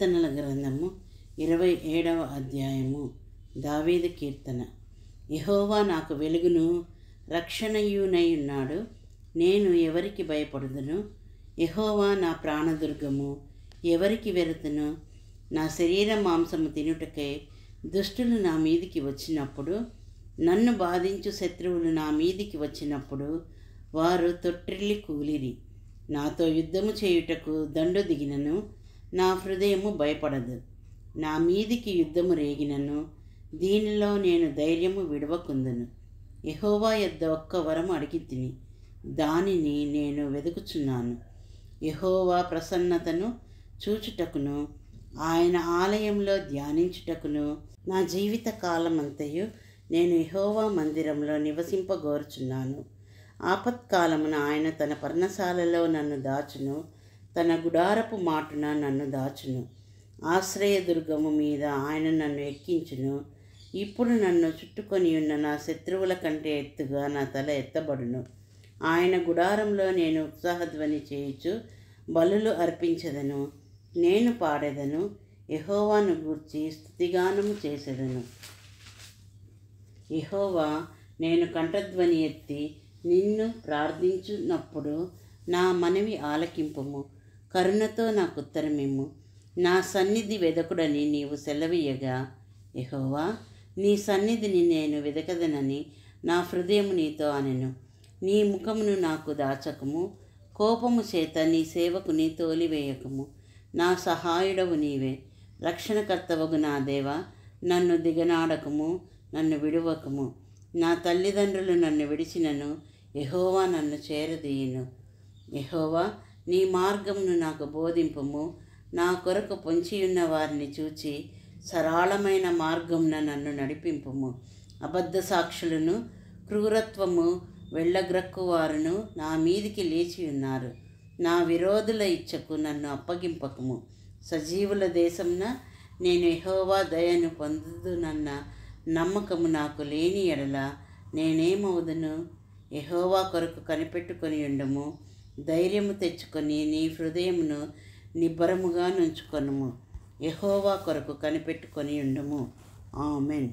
కీర్తనల గ్రంథము 27వ అధ్యాయము. దావీదు కీర్తన. యెహోవా నాకు వెలుగును రక్షణయునై ఉన్నాడు, నేను ఎవరికి భయపడుదును? యెహోవా నా ప్రాణదుర్గము, ఎవరికి వెరుతును? నా శరీర మాంసము తినుటకై దుష్టులు నా మీదికి వచ్చినప్పుడు, నన్ను బాధించు శత్రువులు నా మీదికి వచ్చినప్పుడు, వారు తొట్టిల్లి కూలిరి. నాతో యుద్ధము చేయుటకు దండు దిగినను నా హృదయము భయపడదు. నా మీదికి యుద్ధము రేగినను దీనిలో నేను ధైర్యము విడవకుందును. యెహోవా యొద్ద ఒక్క వరము అడిగితిని, దానిని నేను వెదుకుచున్నాను. యెహోవా ప్రసన్నతను చూచుటకును ఆయన ఆలయంలో ధ్యానించుటకును నా జీవిత కాలమంతయు నేను యెహోవా మందిరంలో నివసింపగోరుచున్నాను. ఆపత్కాలమున ఆయన తన పర్ణశాలలో నన్ను దాచును, తన గుడారపు మాటున నన్ను దాచును. ఆశ్రయదుర్గము మీద ఆయన నన్ను ఎక్కించును. ఇప్పుడు నన్ను చుట్టుకొని ఉన్న నా శత్రువుల కంటే ఎత్తుగా నా తల ఎత్తబడును. ఆయన గుడారంలో నేను ఉత్సాహధ్వని చేయుచు బలులు అర్పించెదను. నేను పాడెదను, యెహోవాను గూర్చి స్తుతిగానము చేసెదను. యెహోవా, నేను కంఠధ్వని ఎత్తి నిన్ను ప్రార్థించున్నప్పుడు నా మనవి ఆలకింపుము. కరుణతో నాకు ఉత్తరమిమ్ము. నా సన్నిధి వెదకుడని నీవు సెలవీయగా, యెహోవా, నీ సన్నిధిని నేను వెదకదనని నా హృదయము నీతో అనెను. నీ ముఖమును నాకు దాచకము, కోపము చేత నీ సేవకుని తోలివేయకము. నా సహాయుడవు నీవే, రక్షణకర్తవగు నా దేవా, నన్ను దిగనాడకము, నన్ను విడువకము. నా తల్లిదండ్రులు నన్ను విడిచినను యెహోవా నన్ను చేరదీయును. యెహోవా, నీ మార్గమును నాకు బోధింపుము. నా కొరకు పొంచియున్న వారిని చూచి సరళమైన మార్గమున నన్ను నడిపింపుము. అబద్ధ సాక్షులను, క్రూరత్వము వెళ్ళగ్రక్కువారును నా మీదికి లేచి ఉన్నారు. నా విరోధుల ఇచ్చకు నన్ను అప్పగింపకము. సజీవుల దేశమున నేను యెహోవా దయను పొందుదునన్న నమ్మకము నాకు లేని ఎడల నేనేమవుదును? యెహోవా కొరకు కనిపెట్టుకొని ఉండుము. ధైర్యము తెచ్చుకొని నీ హృదయమును నిబ్బరముగా నుంచుకొనుము. యెహోవా కొరకు కనిపెట్టుకొని ఉండుము. ఆమెన్.